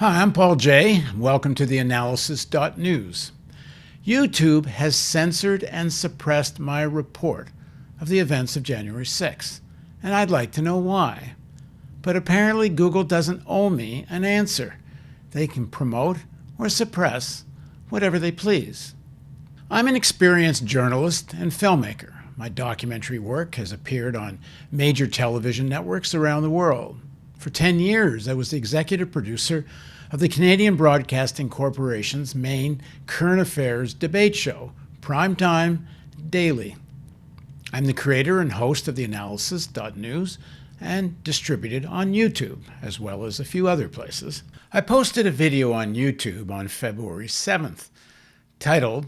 Hi, I'm Paul J. Welcome to theAnalysis.news. YouTube has censored and suppressed my report of the events of January 6th, and I'd like to know why. But apparently Google doesn't owe me an answer. They can promote or suppress whatever they please. I'm an experienced journalist and filmmaker. My documentary work has appeared on major television networks around the world. For 10 years, I was the executive producer of the Canadian Broadcasting Corporation's main current affairs debate show, Primetime Daily. I'm the creator and host of theAnalysis.news and distributed on YouTube, as well as a few other places. I posted a video on YouTube on February 7th, titled,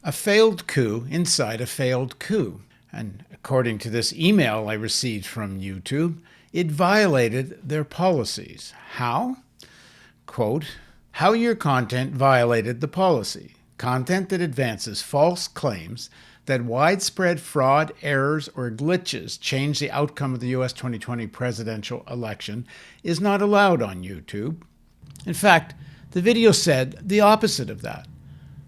"A Failed Coup Inside a Failed Coup." And according to this email I received from YouTube, it violated their policies. How? Quote, "How your content violated the policy. Content that advances false claims that widespread fraud, errors, or glitches change the outcome of the U.S. 2020 presidential election is not allowed on YouTube." In fact, the video said the opposite of that.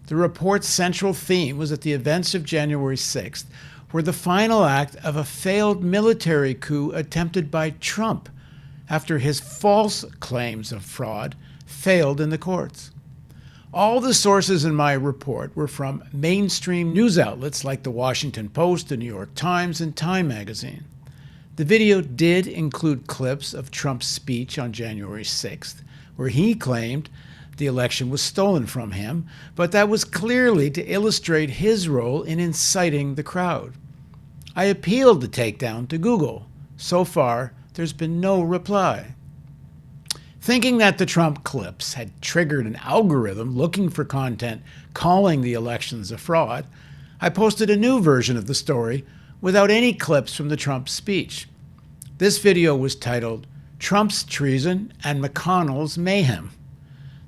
The report's central theme was that the events of January 6th were the final act of a failed military coup attempted by Trump after his false claims of fraud failed in the courts. All the sources in my report were from mainstream news outlets like the Washington Post, the New York Times, and Time magazine. The video did include clips of Trump's speech on January 6th, where he claimed the election was stolen from him, but that was clearly to illustrate his role in inciting the crowd. I appealed the takedown to Google. So far, there's been no reply. Thinking that the Trump clips had triggered an algorithm looking for content calling the elections a fraud, I posted a new version of the story without any clips from the Trump speech. This video was titled, "Trump's Treason and McConnell's Mayhem."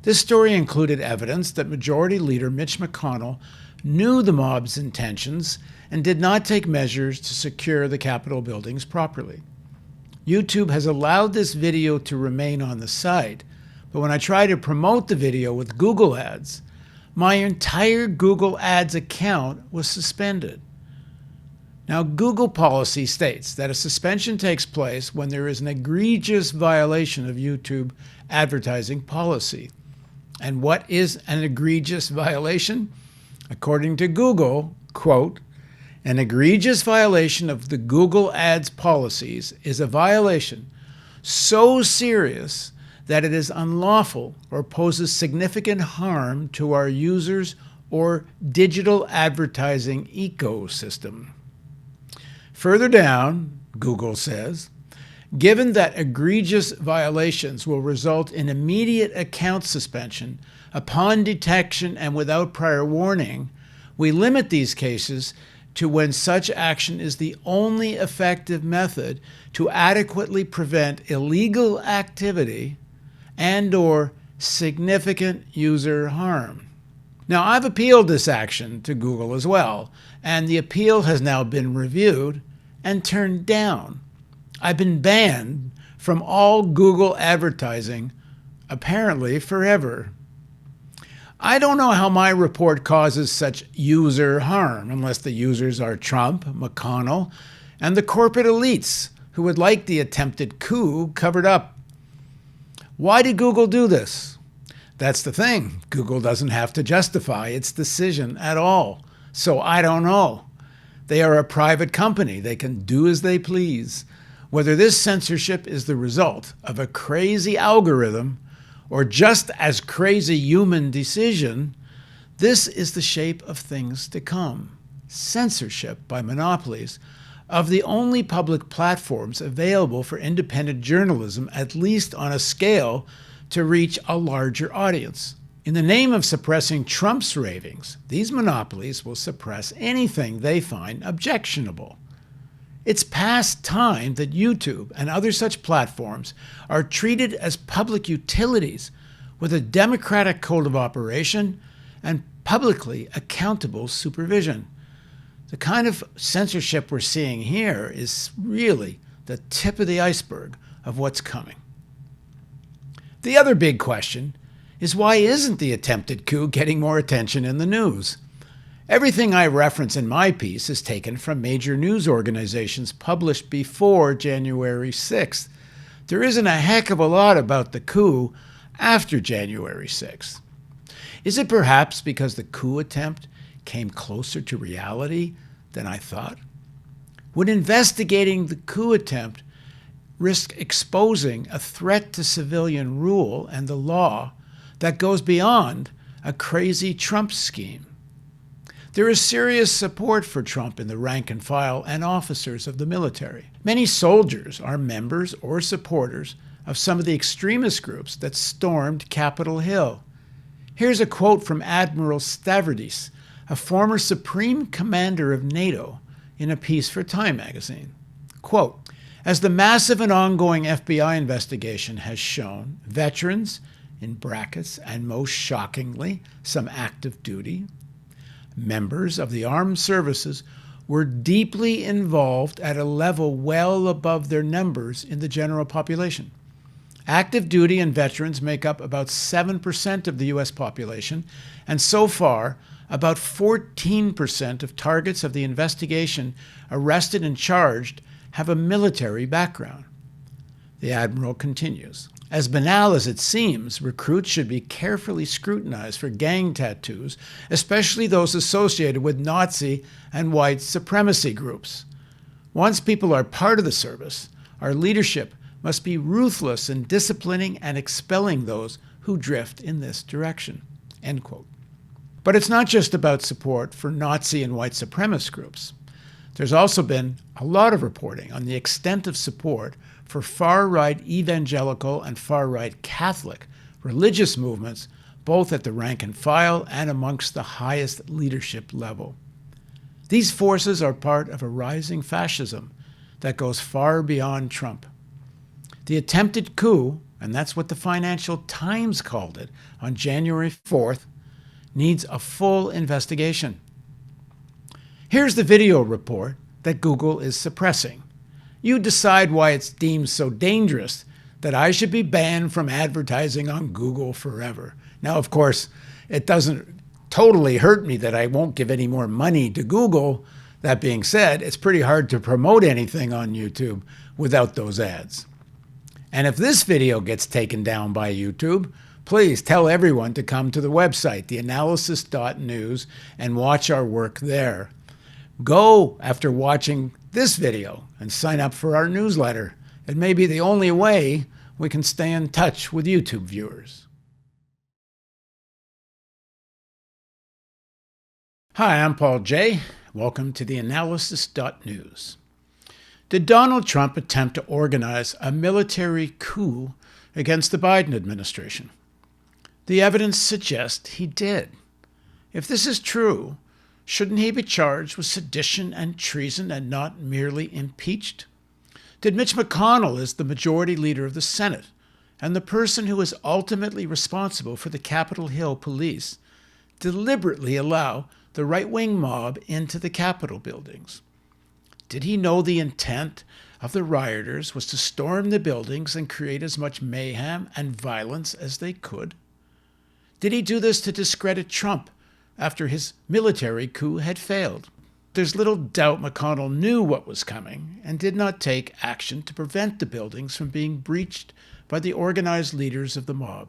This story included evidence that Majority Leader Mitch McConnell knew the mob's intentions and did not take measures to secure the Capitol buildings properly. YouTube has allowed this video to remain on the site, but when I try to promote the video with Google Ads, my entire Google Ads account was suspended. Now, Google policy states that a suspension takes place when there is an egregious violation of YouTube advertising policy. And what is an egregious violation? According to Google, quote, "An egregious violation of the Google Ads policies is a violation so serious that it is unlawful or poses significant harm to our users or digital advertising ecosystem." Further down, Google says, "Given that egregious violations will result in immediate account suspension upon detection and without prior warning, we limit these cases to when such action is the only effective method to adequately prevent illegal activity and/or significant user harm." Now, I've appealed this action to Google as well, and the appeal has now been reviewed and turned down. I've been banned from all Google advertising, apparently forever. I don't know how my report causes such user harm, unless the users are Trump, McConnell, and the corporate elites who would like the attempted coup covered up. Why did Google do this? That's the thing. Google doesn't have to justify its decision at all. So I don't know. They are a private company. They can do as they please. Whether this censorship is the result of a crazy algorithm or just as crazy human decision, this is the shape of things to come. Censorship by Monopolies of the only public platforms available for independent journalism, at least on a scale to reach a larger audience. In the name of suppressing Trump's ravings, these monopolies will suppress anything they find objectionable. It's past time that YouTube and other such platforms are treated as public utilities with a democratic code of operation and publicly accountable supervision. The kind of censorship we're seeing here is really the tip of the iceberg of what's coming. The other big question is, why isn't the attempted coup getting more attention in the news? Everything I reference in my piece is taken from major news organizations published before January 6th. There isn't a heck of a lot about the coup after January 6th. Is it perhaps because the coup attempt came closer to reality than I thought? Would investigating the coup attempt risk exposing a threat to civilian rule and the law that goes beyond a crazy Trump scheme? There is serious support for Trump in the rank and file and officers of the military. Many soldiers are members or supporters of some of the extremist groups that stormed Capitol Hill. Here's a quote from Admiral Stavridis, a former Supreme Commander of NATO, in a piece for Time magazine. Quote, "As the massive and ongoing FBI investigation has shown, veterans, in brackets, and most shockingly, some active duty, members of the armed services were deeply involved at a level well above their numbers in the general population. Active duty and veterans make up about 7% of the U.S. population, and so far, about 14% of targets of the investigation arrested and charged have a military background." The Admiral continues, "As banal as it seems, recruits should be carefully scrutinized for gang tattoos, especially those associated with Nazi and white supremacy groups. Once people are part of the service, our leadership must be ruthless in disciplining and expelling those who drift in this direction." End quote. But it's not just about support for Nazi and white supremacist groups. There's also been a lot of reporting on the extent of support for far-right evangelical and far-right Catholic religious movements, both at the rank and file and amongst the highest leadership level. These forces are part of a rising fascism that goes far beyond Trump. The attempted coup, and that's what the Financial Times called it on January 4th, needs a full investigation. Here's the video report that Google is suppressing. You decide why it's deemed so dangerous that I should be banned from advertising on Google forever. Now, of course, it doesn't totally hurt me that I won't give any more money to Google. That being said, it's pretty hard to promote anything on YouTube without those ads. And if this video gets taken down by YouTube, please tell everyone to come to the website, theAnalysis.news, and watch our work there. Go after watching this video and sign up for our newsletter. It may be the only way we can stay in touch with YouTube viewers. Hi, I'm Paul J. Welcome to theAnalysis.news. Did Donald Trump attempt to organize a military coup against the Biden administration? The evidence suggests he did. If this is true, shouldn't he be charged with sedition and treason and not merely impeached? Did Mitch McConnell, as the majority leader of the Senate and the person who is ultimately responsible for the Capitol Hill police, deliberately allow the right-wing mob into the Capitol buildings? Did he know the intent of the rioters was to storm the buildings and create as much mayhem and violence as they could? Did he do this to discredit Trump after his military coup had failed? There's little doubt McConnell knew what was coming and did not take action to prevent the buildings from being breached by the organized leaders of the mob.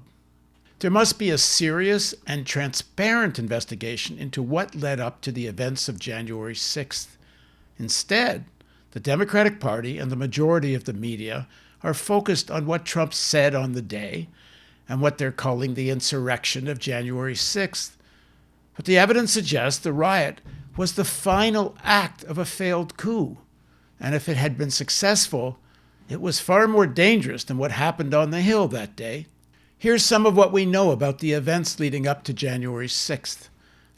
There must be a serious and transparent investigation into what led up to the events of January 6th. Instead, the Democratic Party and the majority of the media are focused on what Trump said on the day and what they're calling the insurrection of January 6th. But the evidence suggests the riot was the final act of a failed coup. And if it had been successful, it was far more dangerous than what happened on the Hill that day. Here's some of what we know about the events leading up to January 6th.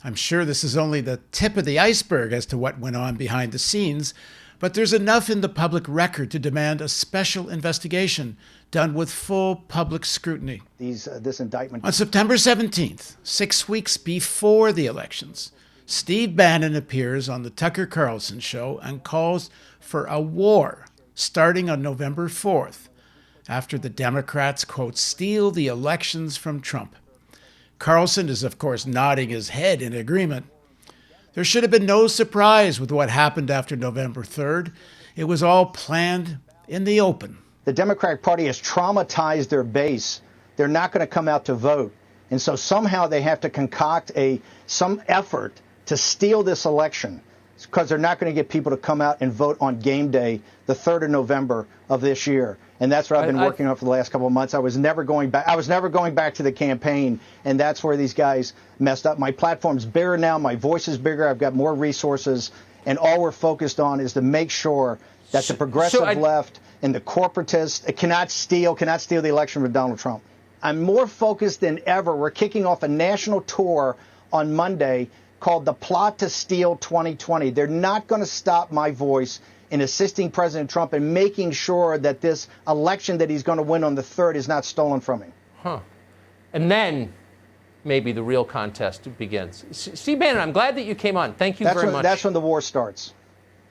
I'm sure this is only the tip of the iceberg as to what went on behind the scenes, but there's enough in the public record to demand a special investigation done with full public scrutiny. This indictment. On September 17th, 6 weeks before the elections, Steve Bannon appears on the Tucker Carlson show and calls for a war starting on November 4th, after the Democrats, quote, steal the elections from Trump. Carlson is, of course, nodding his head in agreement. There should have been no surprise with what happened after November 3rd. It was all planned in the open. The Democratic Party has traumatized their base. They're not going to come out to vote. And so somehow they have to concoct some effort to steal this election, because they're not going to get people to come out and vote on game day, the 3rd of November of this year. And that's what I've been working on for the last couple of months. I was never going back to the campaign, and that's where these guys messed up. My platform's bigger now. My voice is bigger. I've got more resources. And all we're focused on is to make sure that the progressive left and the corporatists cannot steal the election with Donald Trump. I'm more focused than ever. We're kicking off a national tour on Monday called The Plot to Steal 2020. They're not going to stop my voice in assisting President Trump and making sure that this election that he's going to win on the 3rd is not stolen from him. And then maybe the real contest begins. Steve Bannon, I'm glad that you came on. Thank you very much. That's when the war starts.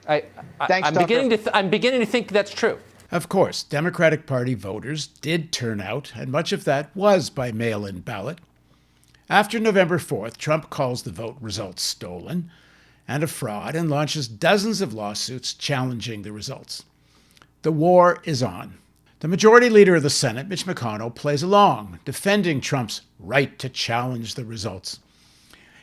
I'm beginning to think that's true. Of course, Democratic Party voters did turn out, and much of that was by mail-in ballot. After November 4th, Trump calls the vote results stolen and a fraud and launches dozens of lawsuits challenging the results. The war is on. The majority leader of the Senate, Mitch McConnell, plays along, defending Trump's right to challenge the results.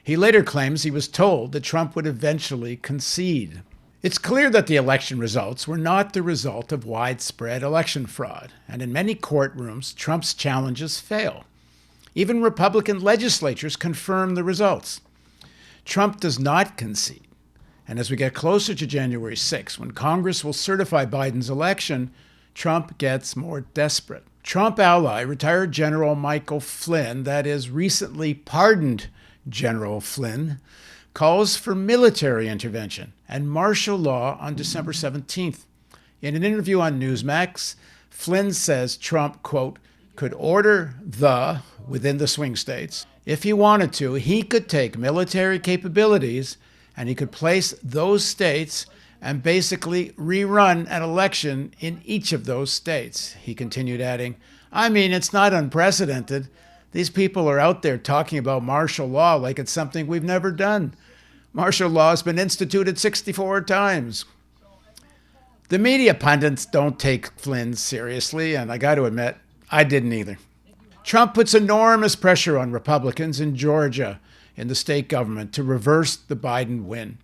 He later claims he was told that Trump would eventually concede. It's clear that the election results were not the result of widespread election fraud, and in many courtrooms, Trump's challenges fail. Even Republican legislatures confirm the results. Trump does not concede, and as we get closer to January 6, when Congress will certify Biden's election, Trump gets more desperate. Trump ally, retired General Michael Flynn, that is, recently pardoned General Flynn, calls for military intervention and martial law on December 17th. In an interview on Newsmax, Flynn says Trump, quote, could order within the swing states. If he wanted to, he could take military capabilities and he could place those states and basically rerun an election in each of those states. He continued, adding, I mean, it's not unprecedented. These people are out there talking about martial law like it's something we've never done. Martial law has been instituted 64 times. The media pundits don't take Flynn seriously, and I got to admit, I didn't either. Trump puts enormous pressure on Republicans in Georgia in the state government to reverse the Biden win.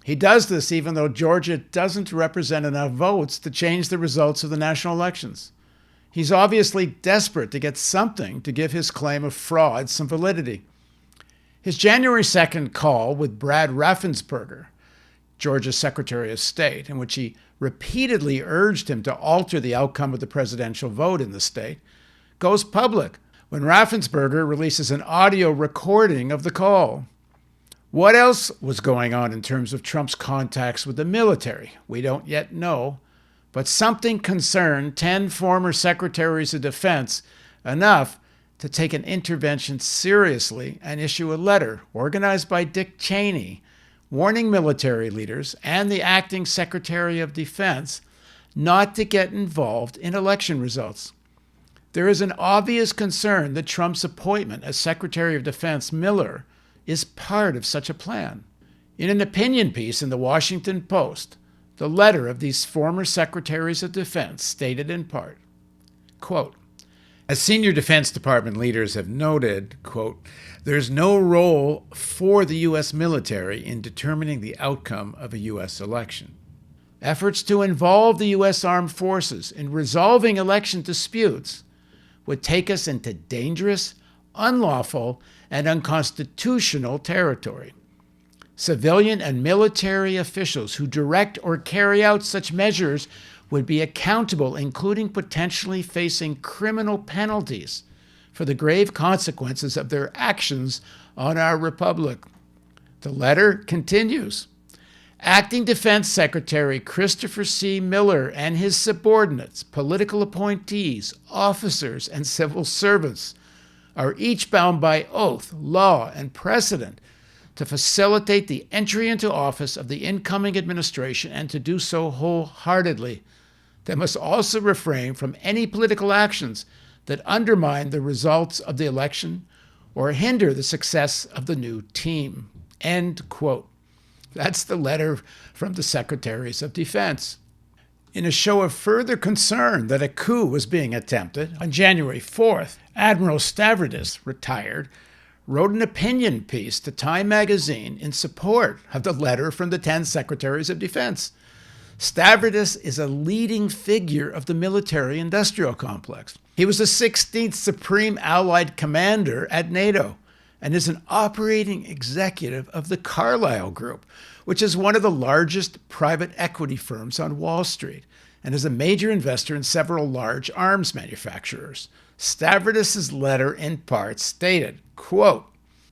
He does this even though Georgia doesn't represent enough votes to change the results of the national elections. He's obviously desperate to get something to give his claim of fraud some validity. His January 2nd call with Brad Raffensperger, Georgia's Secretary of State, in which he repeatedly urged him to alter the outcome of the presidential vote in the state, goes public when Raffensperger releases an audio recording of the call. What else was going on in terms of Trump's contacts with the military? We don't yet know, but something concerned 10 former secretaries of defense enough to take an intervention seriously and issue a letter organized by Dick Cheney warning military leaders and the acting Secretary of Defense not to get involved in election results. There is an obvious concern that Trump's appointment as Secretary of Defense, Miller, is part of such a plan. In an opinion piece in the Washington Post, the letter of these former secretaries of defense stated in part, quote, as senior Defense Department leaders have noted, quote, there's no role for the U.S. military in determining the outcome of a U.S. election. Efforts to involve the U.S. Armed Forces in resolving election disputes would take us into dangerous, unlawful, and unconstitutional territory. Civilian and military officials who direct or carry out such measures would be accountable, including potentially facing criminal penalties for the grave consequences of their actions on our republic. The letter continues. Acting Defense Secretary Christopher C. Miller and his subordinates, political appointees, officers, and civil servants are each bound by oath, law, and precedent to facilitate the entry into office of the incoming administration and to do so wholeheartedly. They must also refrain from any political actions that undermine the results of the election or hinder the success of the new team. End quote. That's the letter from the Secretaries of Defense. In a show of further concern that a coup was being attempted, on January 4th, Admiral Stavridis, retired, wrote an opinion piece to Time magazine in support of the letter from the 10 Secretaries of Defense. Stavridis is a leading figure of the military-industrial complex. He was the 16th Supreme Allied Commander at NATO and is an operating executive of the Carlyle Group, which is one of the largest private equity firms on Wall Street and is a major investor in several large arms manufacturers. Stavridis' letter in part stated, quote,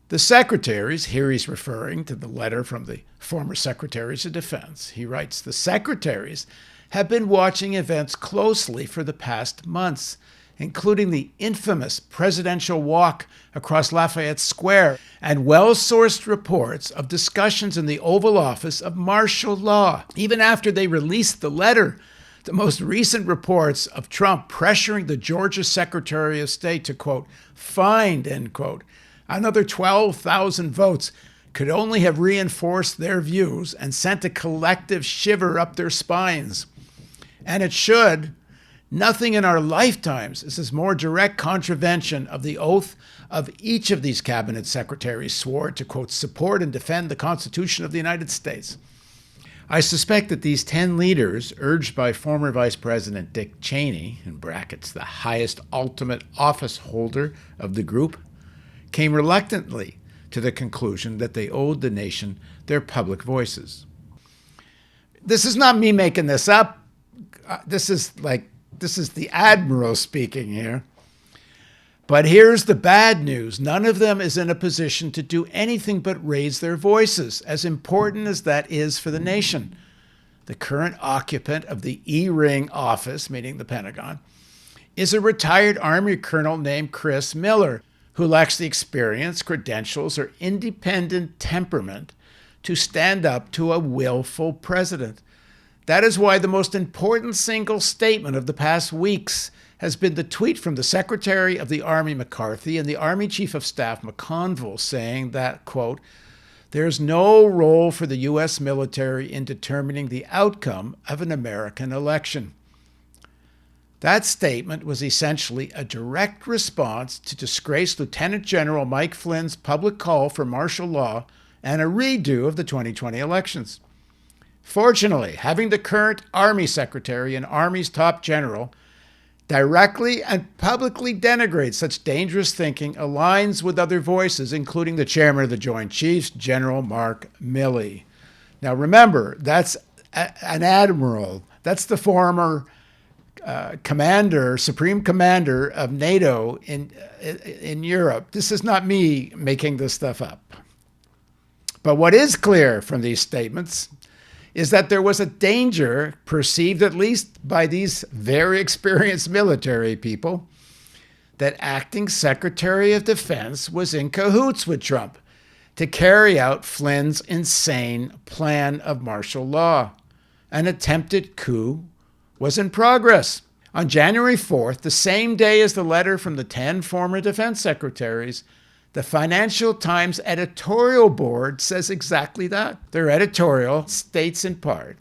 "The secretaries," here he's referring to the letter from the former Secretaries of Defense. He writes, "The secretaries have been watching events closely for the past months, including the infamous presidential walk across Lafayette Square and well-sourced reports of discussions in the Oval Office of martial law. Even after they released the letter, the most recent reports of Trump pressuring the Georgia Secretary of State to, quote, find, end quote, another 12,000 votes could only have reinforced their views and sent a collective shiver up their spines. And it should. Nothing in our lifetimes is this more direct contravention of the oath of each of these cabinet secretaries swore to, quote, support and defend the Constitution of the United States." I suspect that these 10 leaders, urged by former Vice President Dick Cheney, in brackets, the highest ultimate office holder of the group, came reluctantly to the conclusion that they owed the nation their public voices. This is not me making this up. This is the Admiral speaking here. But here's the bad news. None of them is in a position to do anything but raise their voices, as important as that is for the nation. The current occupant of the E-Ring office, meaning the Pentagon, is a retired Army colonel named Chris Miller, who lacks the experience, credentials, or independent temperament to stand up to a willful president. That is why the most important single statement of the past weeks has been the tweet from the Secretary of the Army McCarthy and the Army Chief of Staff McConnell saying that, quote, "There's no role for the U.S. military in determining the outcome of an American election." That statement was essentially a direct response to disgraced Lieutenant General Mike Flynn's public call for martial law and a redo of the 2020 elections. Fortunately, having the current Army Secretary and Army's top general directly and publicly denigrate such dangerous thinking aligns with other voices, including the chairman of the Joint Chiefs, General Mark Milley. Now remember, that's an admiral. That's the former commander, supreme commander of NATO in Europe. This is not me making this stuff up. But what is clear from these statements is that there was a danger, perceived at least by these very experienced military people, that acting Secretary of Defense was in cahoots with Trump to carry out Flynn's insane plan of martial law. An attempted coup was in progress. On January 4th, the same day as the letter from the 10 former defense secretaries, the Financial Times editorial board says exactly that. Their editorial states in part,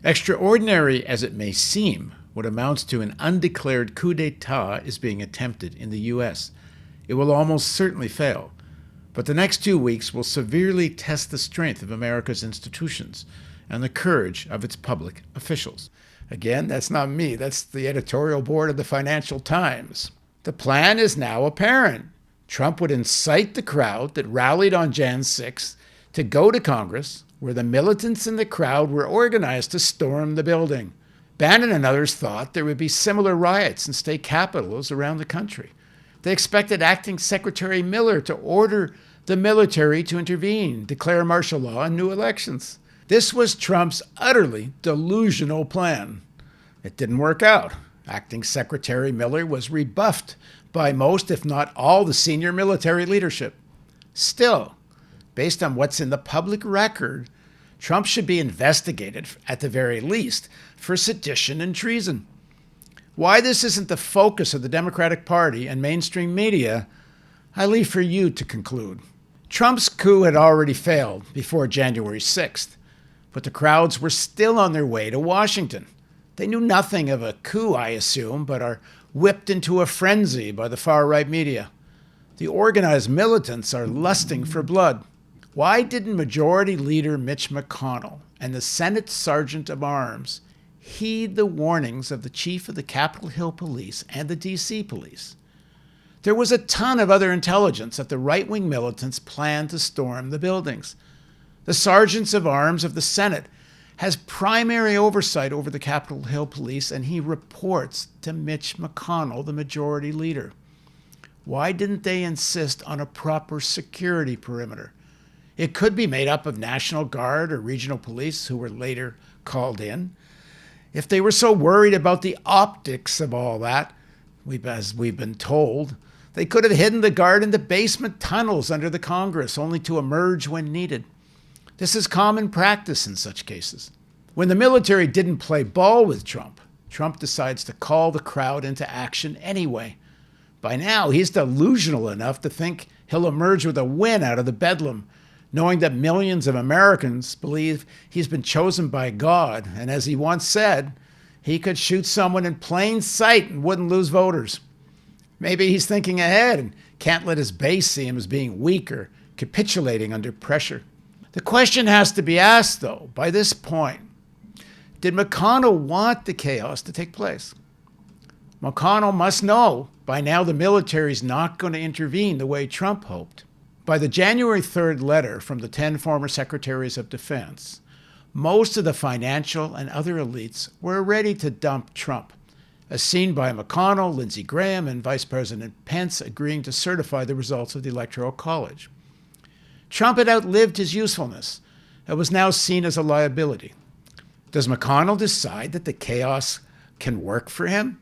"Extraordinary as it may seem, what amounts to an undeclared coup d'etat is being attempted in the U.S. It will almost certainly fail, but the next 2 weeks will severely test the strength of America's institutions and the courage of its public officials." Again, that's not me. That's the editorial board of the Financial Times. The plan is now apparent. Trump would incite the crowd that rallied on Jan 6 to go to Congress, where the militants in the crowd were organized to storm the building. Bannon and others thought there would be similar riots in state capitals around the country. They expected acting Secretary Miller to order the military to intervene, declare martial law, and new elections. This was Trump's utterly delusional plan. It didn't work out. Acting Secretary Miller was rebuffed by most, if not all, the senior military leadership. Still, based on what's in the public record, Trump should be investigated, at the very least, for sedition and treason. Why this isn't the focus of the Democratic Party and mainstream media, I leave for you to conclude. Trump's coup had already failed before January 6th, but the crowds were still on their way to Washington. They knew nothing of a coup, I assume, but are whipped into a frenzy by the far-right media. The organized militants are lusting for blood. Why didn't Majority Leader Mitch McConnell and the Senate Sergeant of Arms heed the warnings of the chief of the Capitol Hill Police and the D.C. Police? There was a ton of other intelligence that the right-wing militants planned to storm the buildings. The Sergeants of Arms of the Senate has primary oversight over the Capitol Hill Police, and he reports to Mitch McConnell, the Majority Leader. Why didn't they insist on a proper security perimeter? It could be made up of National Guard or regional police who were later called in. If they were so worried about the optics of all that, as we've been told, they could have hidden the guard in the basement tunnels under the Congress, only to emerge when needed. This is common practice in such cases. When the military didn't play ball with Trump, Trump decides to call the crowd into action anyway. By now, he's delusional enough to think he'll emerge with a win out of the bedlam, knowing that millions of Americans believe he's been chosen by God, and as he once said, he could shoot someone in plain sight and wouldn't lose voters. Maybe he's thinking ahead and can't let his base see him as being weak or capitulating under pressure. The question has to be asked, though, by this point, did McConnell want the chaos to take place? McConnell must know by now the military is not going to intervene the way Trump hoped. By the January 3rd letter from the 10 former secretaries of defense, most of the financial and other elites were ready to dump Trump, as seen by McConnell, Lindsey Graham, and Vice President Pence agreeing to certify the results of the Electoral College. Trump had outlived his usefulness and was now seen as a liability. Does McConnell decide that the chaos can work for him?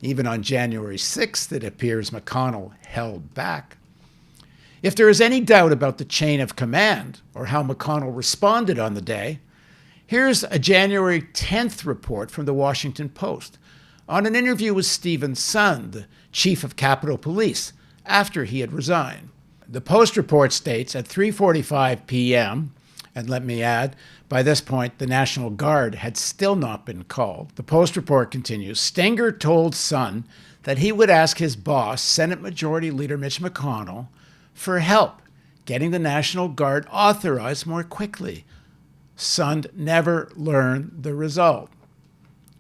Even on January 6th, it appears McConnell held back. If there is any doubt about the chain of command or how McConnell responded on the day, here's a January 10th report from the Washington Post on an interview with Stephen Sund, the chief of Capitol Police, after he had resigned. The Post report states at 3:45 p.m., and let me add, by this point, the National Guard had still not been called. The Post report continues, Stenger told Sund that he would ask his boss, Senate Majority Leader Mitch McConnell, for help getting the National Guard authorized more quickly. Sund never learned the result.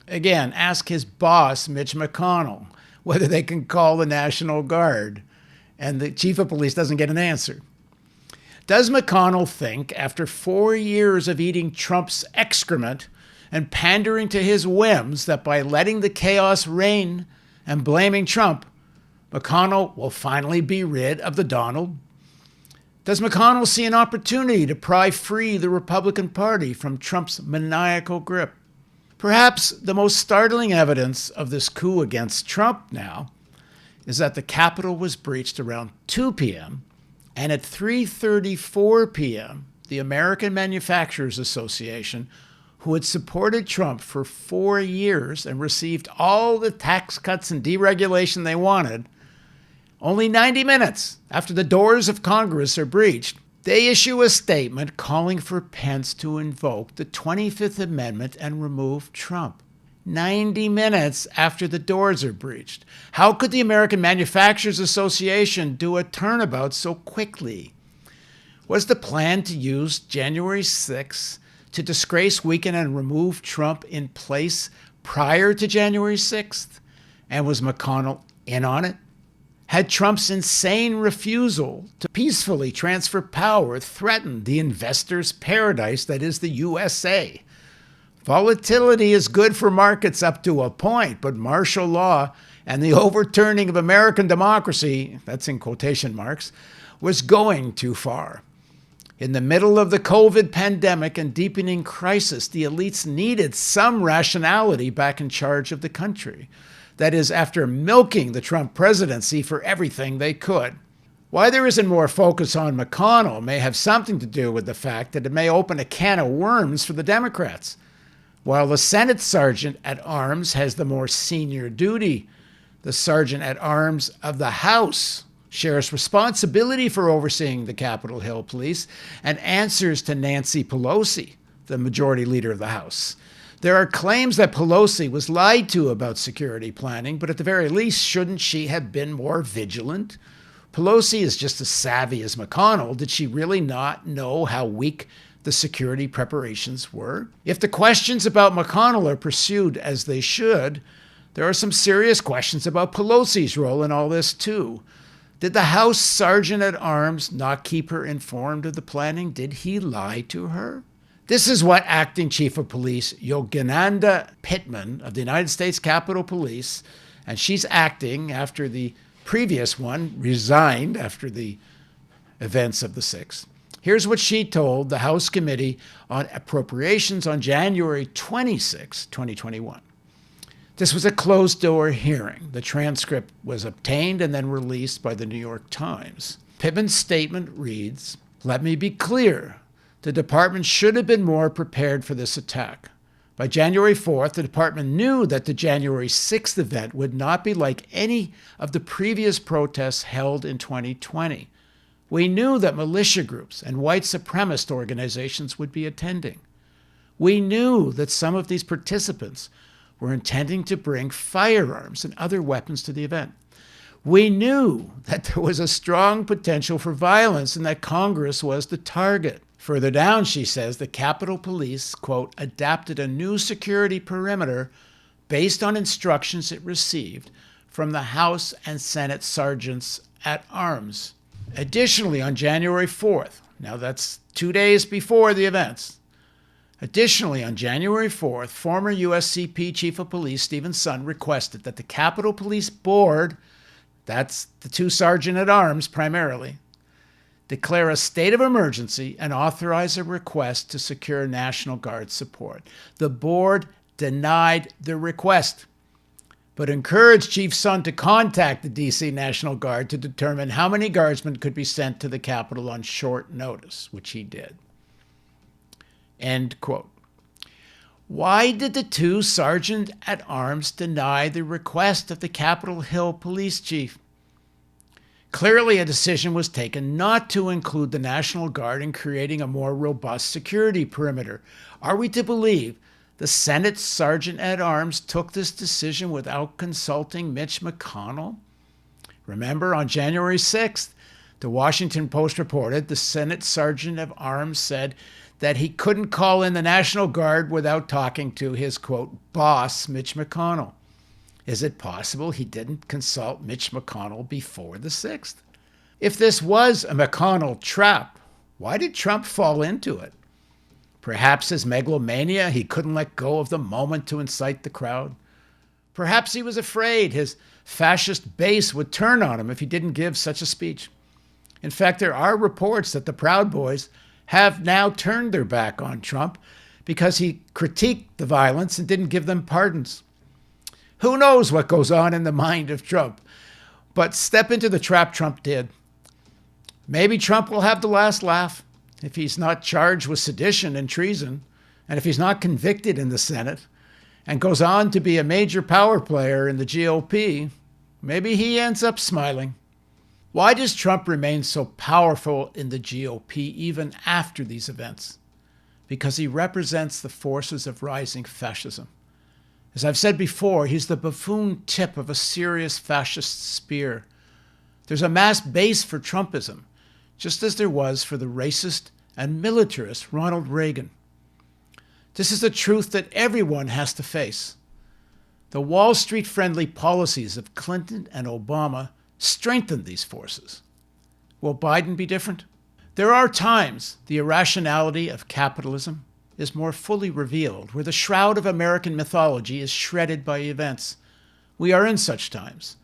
Again, ask his boss, Mitch McConnell, whether they can call the National Guard. And the chief of police doesn't get an answer. Does McConnell think, after 4 years of eating Trump's excrement and pandering to his whims, that by letting the chaos reign and blaming Trump, McConnell will finally be rid of the Donald? Does McConnell see an opportunity to pry free the Republican Party from Trump's maniacal grip? Perhaps the most startling evidence of this coup against Trump now is that the Capitol was breached around 2 p.m., and at 3:34 p.m., the American Manufacturers Association, who had supported Trump for 4 years and received all the tax cuts and deregulation they wanted, only 90 minutes after the doors of Congress are breached, they issue a statement calling for Pence to invoke the 25th Amendment and remove Trump. 90 minutes after the doors are breached. How could the American Manufacturers Association do a turnabout so quickly? Was the plan to use January 6th to disgrace, weaken, and remove Trump in place prior to January 6th? And was McConnell in on it? Had Trump's insane refusal to peacefully transfer power threatened the investor's paradise that is the USA? Volatility is good for markets up to a point, but martial law and the overturning of American democracy, that's in quotation marks, was going too far. In the middle of the COVID pandemic and deepening crisis, the elites needed some rationality back in charge of the country. That is, after milking the Trump presidency for everything they could. Why there isn't more focus on McConnell may have something to do with the fact that it may open a can of worms for the Democrats. While the Senate Sergeant at Arms has the more senior duty, the Sergeant at Arms of the House shares responsibility for overseeing the Capitol Hill Police and answers to Nancy Pelosi, the majority leader of the House. There are claims that Pelosi was lied to about security planning, but at the very least, shouldn't she have been more vigilant? Pelosi is just as savvy as McConnell. Did she really not know how weak the security preparations were? If the questions about McConnell are pursued as they should, there are some serious questions about Pelosi's role in all this too. Did the House Sergeant at Arms not keep her informed of the planning? Did he lie to her? This is what Acting Chief of Police Yogananda Pittman of the United States Capitol Police, and she's acting after the previous one resigned after the events of the 6th. Here's what she told the House Committee on Appropriations on January 26, 2021. This was a closed-door hearing. The transcript was obtained and then released by the New York Times. Pittman's statement reads, "Let me be clear. The department should have been more prepared for this attack. By January 4th, the department knew that the January 6th event would not be like any of the previous protests held in 2020. We knew that militia groups and white supremacist organizations would be attending. We knew that some of these participants were intending to bring firearms and other weapons to the event. We knew that there was a strong potential for violence and that Congress was the target." Further down, she says, the Capitol Police, quote, "adapted a new security perimeter based on instructions it received from the House and Senate Sergeants at Arms." Additionally, on January 4th, now that's 2 days before the events, additionally, on January 4th, former USCP Chief of Police Stephen Sund requested that the Capitol Police Board, that's the 2 Sergeant at Arms primarily, declare a state of emergency and authorize a request to secure National Guard support. The board denied the request, but encouraged Chief Sund to contact the D.C. National Guard to determine how many guardsmen could be sent to the Capitol on short notice, which he did. End quote. Why did the 2 Sergeant at Arms deny the request of the Capitol Hill Police Chief? Clearly, a decision was taken not to include the National Guard in creating a more robust security perimeter. Are we to believe the Senate Sergeant at Arms took this decision without consulting Mitch McConnell? Remember, on January 6th, the Washington Post reported the Senate Sergeant at Arms said that he couldn't call in the National Guard without talking to his, quote, boss, Mitch McConnell. Is it possible he didn't consult Mitch McConnell before the 6th? If this was a McConnell trap, why did Trump fall into it? Perhaps his megalomania, he couldn't let go of the moment to incite the crowd. Perhaps he was afraid his fascist base would turn on him if he didn't give such a speech. In fact, there are reports that the Proud Boys have now turned their back on Trump because he critiqued the violence and didn't give them pardons. Who knows what goes on in the mind of Trump? But step into the trap Trump did. Maybe Trump will have the last laugh if he's not charged with sedition and treason, and if he's not convicted in the Senate, and goes on to be a major power player in the GOP. Maybe he ends up smiling. Why does Trump remain so powerful in the GOP even after these events? Because he represents the forces of rising fascism. As I've said before, he's the buffoon tip of a serious fascist spear. There's a mass base for Trumpism, just as there was for the racist and militarist Ronald Reagan. This is a truth that everyone has to face. The Wall Street-friendly policies of Clinton and Obama strengthened these forces. Will Biden be different? There are times the irrationality of capitalism is more fully revealed, where the shroud of American mythology is shredded by events. We are in such times.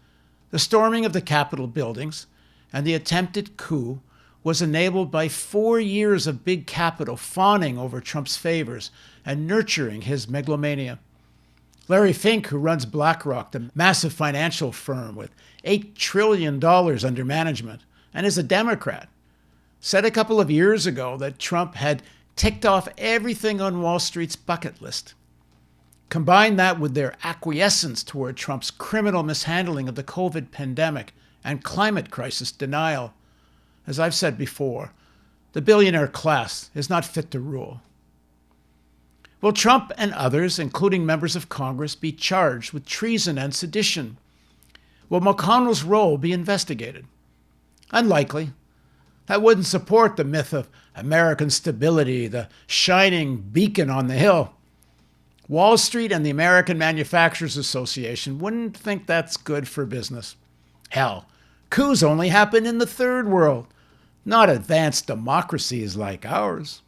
The storming of the Capitol buildings and the attempted coup was enabled by 4 years of Big Capital fawning over Trump's favors and nurturing his megalomania. Larry Fink, who runs BlackRock, the massive financial firm with $8 trillion under management, and is a Democrat, said a couple of years ago that Trump had ticked off everything on Wall Street's bucket list. Combine that with their acquiescence toward Trump's criminal mishandling of the COVID pandemic and climate crisis denial. As I've said before, the billionaire class is not fit to rule. Will Trump and others, including members of Congress, be charged with treason and sedition? Will McConnell's role be investigated? Unlikely. That wouldn't support the myth of American stability, the shining beacon on the hill. Wall Street and the American Manufacturers Association wouldn't think that's good for business. Hell, coups only happen in the third world, not advanced democracies like ours.